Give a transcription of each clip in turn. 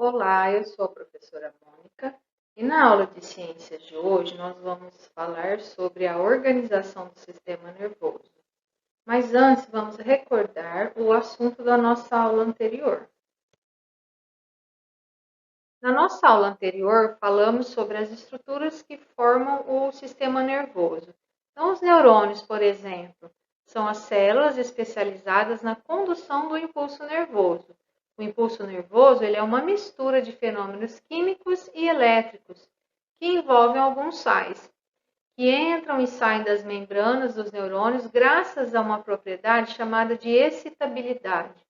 Olá, eu sou a professora Mônica e na aula de ciências de hoje nós vamos falar sobre a organização do sistema nervoso. Mas antes vamos recordar o assunto da nossa aula anterior. Na nossa aula anterior falamos sobre as estruturas que formam o sistema nervoso. Então, os neurônios, por exemplo, são as células especializadas na condução do impulso nervoso. O impulso nervoso ele é uma mistura de fenômenos químicos e elétricos que envolvem alguns sais, que entram e saem das membranas dos neurônios graças a uma propriedade chamada de excitabilidade.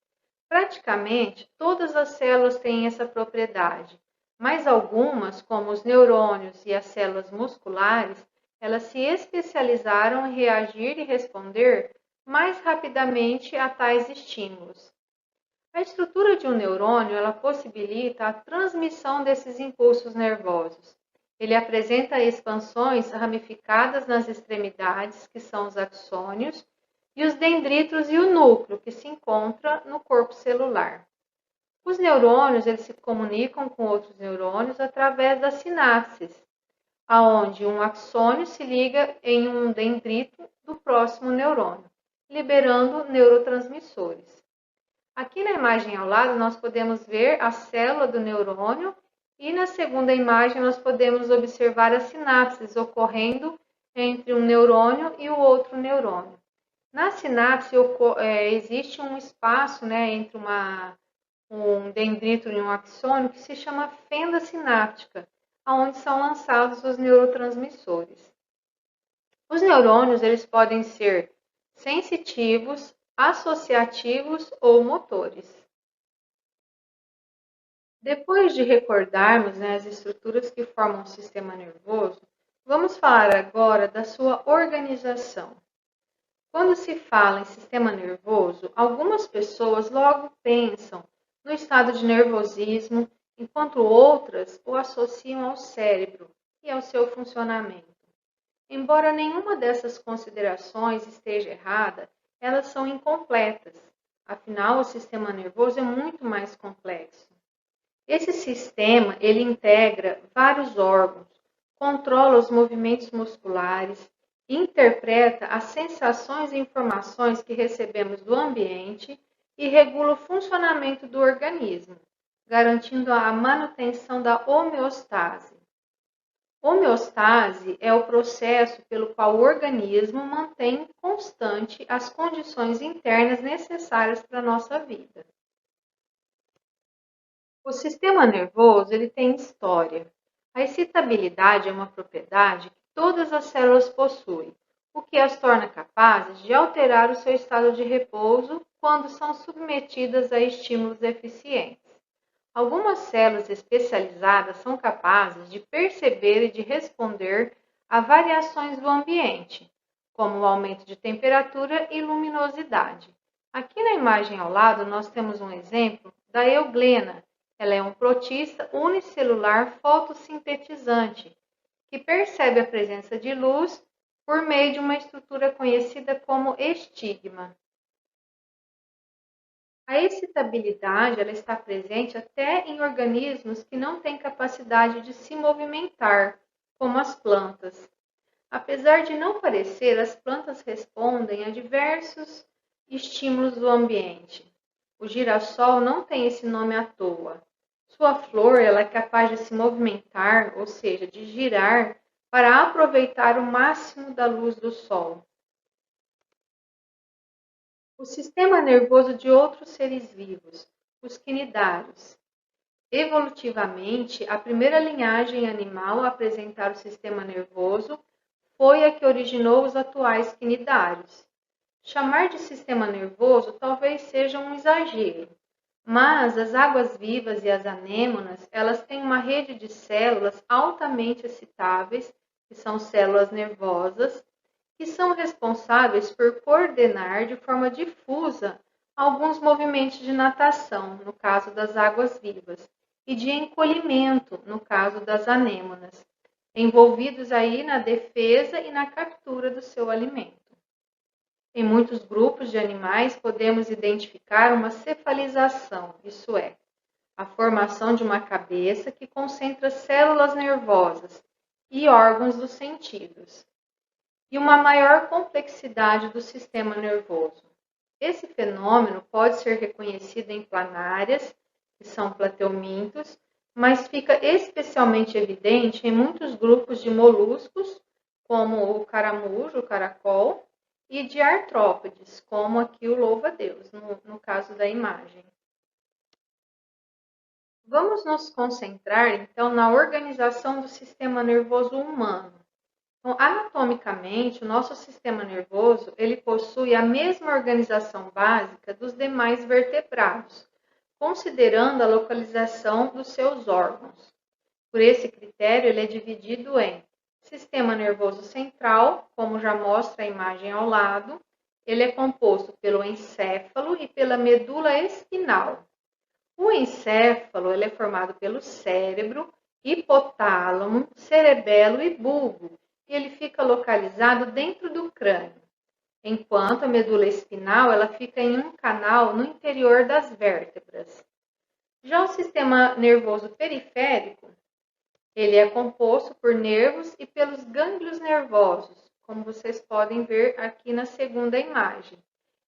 Praticamente todas as células têm essa propriedade, mas algumas, como os neurônios e as células musculares, elas se especializaram em reagir e responder mais rapidamente a tais estímulos. A estrutura de um neurônio ela possibilita a transmissão desses impulsos nervosos. Ele apresenta expansões ramificadas nas extremidades, que são os axônios, e os dendritos e o núcleo, que se encontra no corpo celular. Os neurônios eles se comunicam com outros neurônios através das sinapses, aonde um axônio se liga em um dendrito do próximo neurônio, liberando neurotransmissores. Aqui na imagem ao lado, nós podemos ver a célula do neurônio e na segunda imagem nós podemos observar as sinapses ocorrendo entre um neurônio e o outro neurônio. Na sinapse existe um espaço entre um dendrito e um axônio que se chama fenda sináptica, onde são lançados os neurotransmissores. Os neurônios eles podem ser sensitivos, associativos ou motores. Depois de recordarmos as estruturas que formam o sistema nervoso, vamos falar agora da sua organização. Quando se fala em sistema nervoso, algumas pessoas logo pensam no estado de nervosismo, enquanto outras o associam ao cérebro e ao seu funcionamento. Embora nenhuma dessas considerações esteja errada, elas são incompletas. Afinal, o sistema nervoso é muito mais complexo. Esse sistema, ele integra vários órgãos, controla os movimentos musculares, interpreta as sensações e informações que recebemos do ambiente e regula o funcionamento do organismo, garantindo a manutenção da homeostase. Homeostase é o processo pelo qual o organismo mantém constante as condições internas necessárias para a nossa vida. O sistema nervoso ele tem história. A excitabilidade é uma propriedade que todas as células possuem, o que as torna capazes de alterar o seu estado de repouso quando são submetidas a estímulos eficientes. Algumas células especializadas são capazes de perceber e de responder a variações do ambiente, como o aumento de temperatura e luminosidade. Aqui na imagem ao lado nós temos um exemplo da euglena. Ela é um protista unicelular fotossintetizante, que percebe a presença de luz por meio de uma estrutura conhecida como estigma. A excitabilidade ela está presente até em organismos que não têm capacidade de se movimentar, como as plantas. Apesar de não parecer, as plantas respondem a diversos estímulos do ambiente. O girassol não tem esse nome à toa. Sua flor ela é capaz de se movimentar, ou seja, de girar, para aproveitar o máximo da luz do sol. O sistema nervoso de outros seres vivos, os quinidários. Evolutivamente, a primeira linhagem animal a apresentar o sistema nervoso foi a que originou os atuais quinidários. Chamar de sistema nervoso talvez seja um exagero, mas as águas-vivas e as anêmonas, elas têm uma rede de células altamente excitáveis, que são células nervosas, que são responsáveis por coordenar de forma difusa alguns movimentos de natação, no caso das águas-vivas, e de encolhimento, no caso das anêmonas, envolvidos aí na defesa e na captura do seu alimento. Em muitos grupos de animais podemos identificar uma cefalização, isso é, a formação de uma cabeça que concentra células nervosas e órgãos dos sentidos, e uma maior complexidade do sistema nervoso. Esse fenômeno pode ser reconhecido em planárias, que são plateumintos, mas fica especialmente evidente em muitos grupos de moluscos, como o caramujo, o caracol, e de artrópodes, como aqui o louva-a-Deus, no caso da imagem. Vamos nos concentrar, então, na organização do sistema nervoso humano. Então, anatomicamente, o nosso sistema nervoso ele possui a mesma organização básica dos demais vertebrados, considerando a localização dos seus órgãos. Por esse critério, ele é dividido em sistema nervoso central, como já mostra a imagem ao lado. Ele é composto pelo encéfalo e pela medula espinal. O encéfalo ele é formado pelo cérebro, hipotálamo, cerebelo e bulbo, e ele fica localizado dentro do crânio, enquanto a medula espinal ela fica em um canal no interior das vértebras. Já o sistema nervoso periférico, ele é composto por nervos e pelos gânglios nervosos, como vocês podem ver aqui na segunda imagem.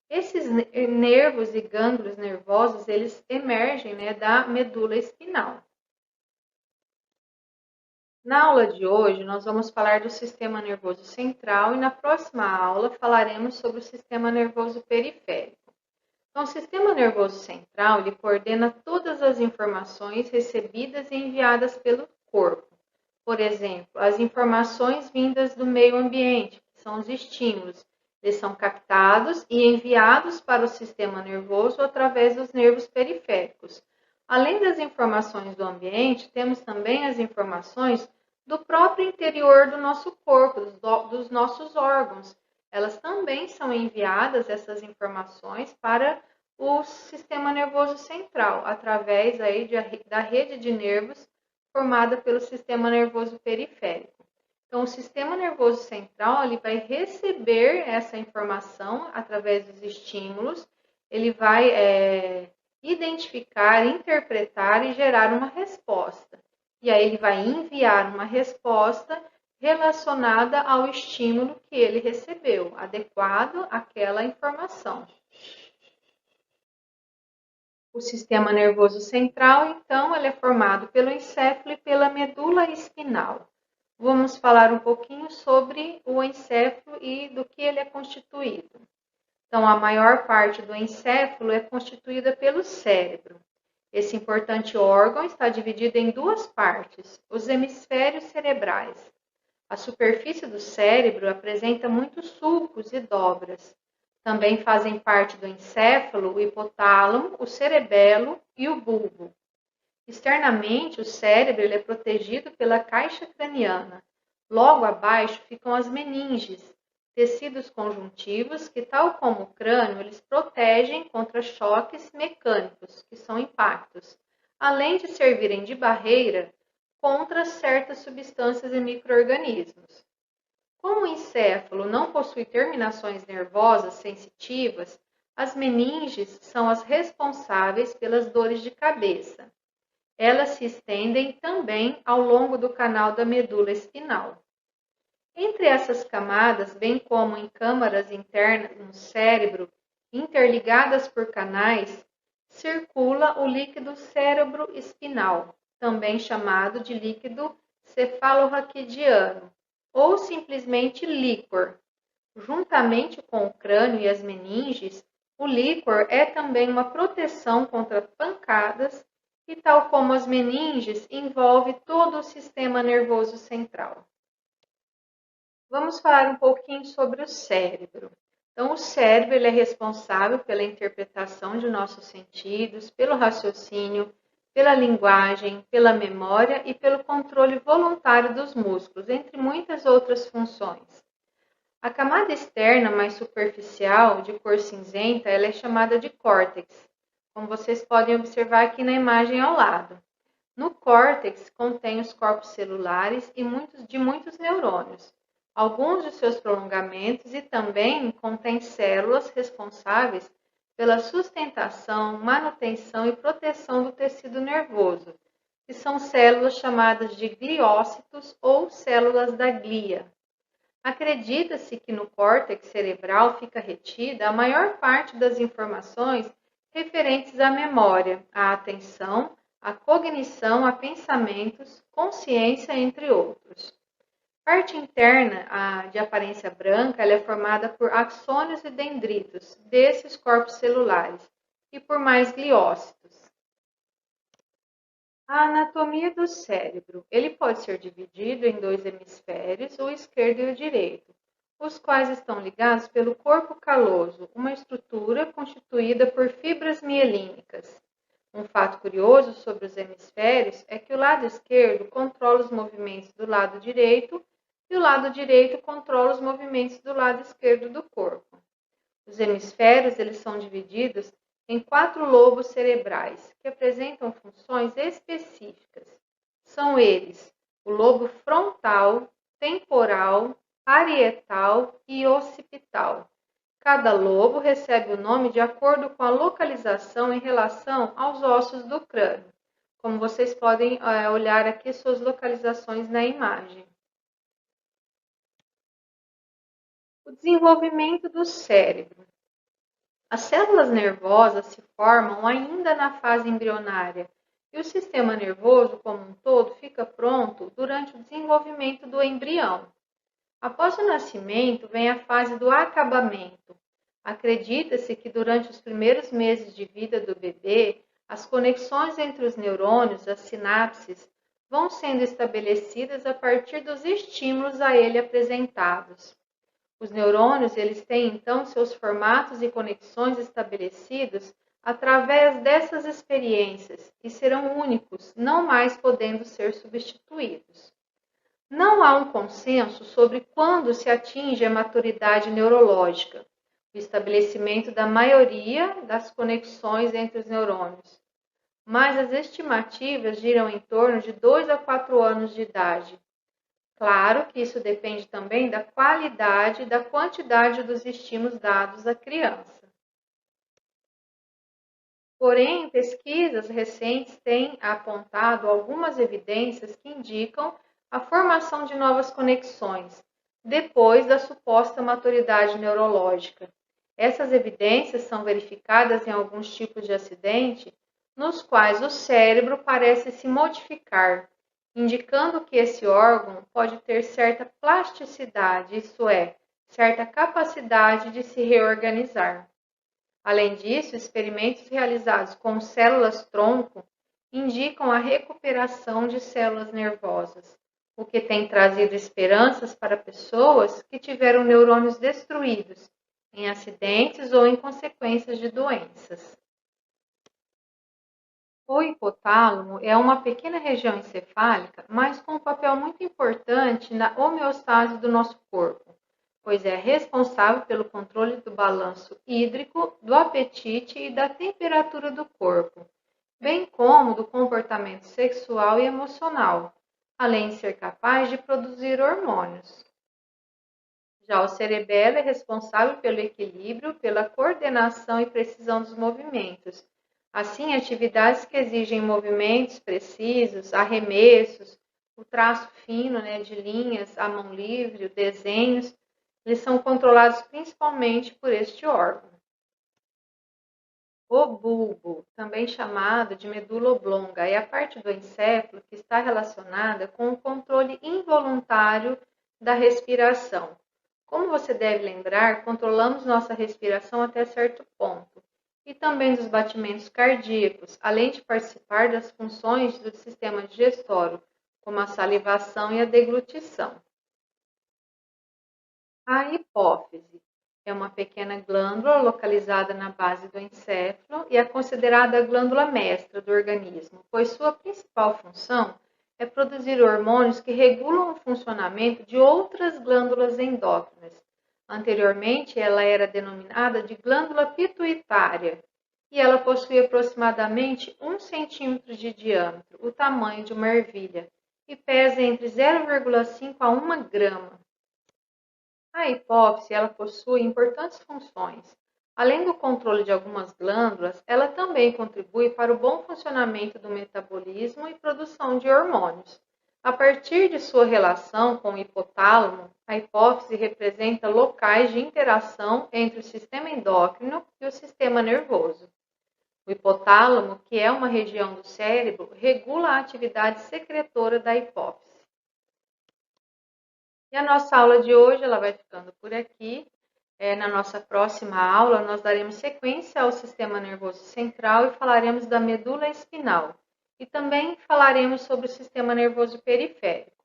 Esses nervos e gânglios nervosos, eles emergem da medula espinal. Na aula de hoje, nós vamos falar do sistema nervoso central e na próxima aula falaremos sobre o sistema nervoso periférico. Então, o sistema nervoso central, ele coordena todas as informações recebidas e enviadas pelo corpo. Por exemplo, as informações vindas do meio ambiente, que são os estímulos. Eles são captados e enviados para o sistema nervoso através dos nervos periféricos. Além das informações do ambiente, temos também as informações do próprio interior do nosso corpo, dos nossos órgãos. Elas também são enviadas, essas informações, para o sistema nervoso central, através da rede de nervos formada pelo sistema nervoso periférico. Então, o sistema nervoso central ele vai receber essa informação através dos estímulos, ele vai identificar, interpretar e gerar uma resposta. E aí ele vai enviar uma resposta relacionada ao estímulo que ele recebeu, adequado àquela informação. O sistema nervoso central, então, ele é formado pelo encéfalo e pela medula espinal. Vamos falar um pouquinho sobre o encéfalo e do que ele é constituído. Então, a maior parte do encéfalo é constituída pelo cérebro. Esse importante órgão está dividido em duas partes, os hemisférios cerebrais. A superfície do cérebro apresenta muitos sulcos e dobras. Também fazem parte do encéfalo o hipotálamo, o cerebelo e o bulbo. Externamente, o cérebro ele é protegido pela caixa craniana. Logo abaixo ficam as meninges, tecidos conjuntivos que, tal como o crânio, eles protegem contra choques mecânicos, que são impactos, além de servirem de barreira contra certas substâncias e micro-organismos. Como o encéfalo não possui terminações nervosas sensitivas, as meninges são as responsáveis pelas dores de cabeça. Elas se estendem também ao longo do canal da medula espinal. Entre essas camadas, bem como em câmaras internas no cérebro, interligadas por canais, circula o líquido cérebro-espinal, também chamado de líquido cefalorraquidiano, ou simplesmente líquor. Juntamente com o crânio e as meninges, o líquor é também uma proteção contra pancadas e, tal como as meninges, envolve todo o sistema nervoso central. Vamos falar um pouquinho sobre o cérebro. Então, o cérebro ele é responsável pela interpretação de nossos sentidos, pelo raciocínio, pela linguagem, pela memória e pelo controle voluntário dos músculos, entre muitas outras funções. A camada externa mais superficial, de cor cinzenta, ela é chamada de córtex, como vocês podem observar aqui na imagem ao lado. No córtex contém os corpos celulares e muitos neurônios, alguns de seus prolongamentos e também contém células responsáveis pela sustentação, manutenção e proteção do tecido nervoso, que são células chamadas de gliócitos ou células da glia. Acredita-se que no córtex cerebral fica retida a maior parte das informações referentes à memória, à atenção, à cognição, a pensamentos, consciência, entre outros. Parte interna, de aparência branca, ela é formada por axônios e dendritos desses corpos celulares e por mais gliócitos. A anatomia do cérebro. Ele pode ser dividido em dois hemisférios, o esquerdo e o direito, os quais estão ligados pelo corpo caloso, uma estrutura constituída por fibras mielínicas. Um fato curioso sobre os hemisférios é que o lado esquerdo controla os movimentos do lado direito e o lado direito controla os movimentos do lado esquerdo do corpo. Os hemisférios eles são divididos em 4 lobos cerebrais, que apresentam funções específicas. São eles o lobo frontal, temporal, parietal e occipital. Cada lobo recebe o nome de acordo com a localização em relação aos ossos do crânio. Como vocês podem olhar aqui suas localizações na imagem. O desenvolvimento do cérebro. As células nervosas se formam ainda na fase embrionária e o sistema nervoso como um todo fica pronto durante o desenvolvimento do embrião. Após o nascimento, vem a fase do acabamento. Acredita-se que durante os primeiros meses de vida do bebê, as conexões entre os neurônios, as sinapses, vão sendo estabelecidas a partir dos estímulos a ele apresentados. Os neurônios, eles têm então seus formatos e conexões estabelecidos através dessas experiências e serão únicos, não mais podendo ser substituídos. Não há um consenso sobre quando se atinge a maturidade neurológica, o estabelecimento da maioria das conexões entre os neurônios, mas as estimativas giram em torno de 2 a 4 anos de idade. Claro que isso depende também da qualidade e da quantidade dos estímulos dados à criança. Porém, pesquisas recentes têm apontado algumas evidências que indicam a formação de novas conexões, depois da suposta maturidade neurológica. Essas evidências são verificadas em alguns tipos de acidente, nos quais o cérebro parece se modificar, indicando que esse órgão pode ter certa plasticidade, isto é, certa capacidade de se reorganizar. Além disso, experimentos realizados com células-tronco indicam a recuperação de células nervosas, o que tem trazido esperanças para pessoas que tiveram neurônios destruídos em acidentes ou em consequências de doenças. O hipotálamo é uma pequena região encefálica, mas com um papel muito importante na homeostase do nosso corpo, pois é responsável pelo controle do balanço hídrico, do apetite e da temperatura do corpo, bem como do comportamento sexual e emocional, além de ser capaz de produzir hormônios. Já o cerebelo é responsável pelo equilíbrio, pela coordenação e precisão dos movimentos. Assim, atividades que exigem movimentos precisos, arremessos, o traço fino de linhas, a mão livre, desenhos, eles são controlados principalmente por este órgão. O bulbo, também chamado de medula oblonga, é a parte do encéfalo que está relacionada com o controle involuntário da respiração. Como você deve lembrar, controlamos nossa respiração até certo ponto e também dos batimentos cardíacos, além de participar das funções do sistema digestório, como a salivação e a deglutição. A hipófise é uma pequena glândula localizada na base do encéfalo e é considerada a glândula mestra do organismo, pois sua principal função é produzir hormônios que regulam o funcionamento de outras glândulas endócrinas. Anteriormente, ela era denominada de glândula pituitária e ela possui aproximadamente 1 centímetro de diâmetro, o tamanho de uma ervilha, e pesa entre 0,5 a 1 grama. A hipófise ela possui importantes funções. Além do controle de algumas glândulas, ela também contribui para o bom funcionamento do metabolismo e produção de hormônios. A partir de sua relação com o hipotálamo, a hipófise representa locais de interação entre o sistema endócrino e o sistema nervoso. O hipotálamo, que é uma região do cérebro, regula a atividade secretora da hipófise. E a nossa aula de hoje ela vai ficando por aqui. Na nossa próxima aula, nós daremos sequência ao sistema nervoso central e falaremos da medula espinal. E também falaremos sobre o sistema nervoso periférico.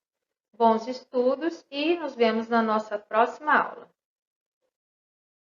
Bons estudos e nos vemos na nossa próxima aula.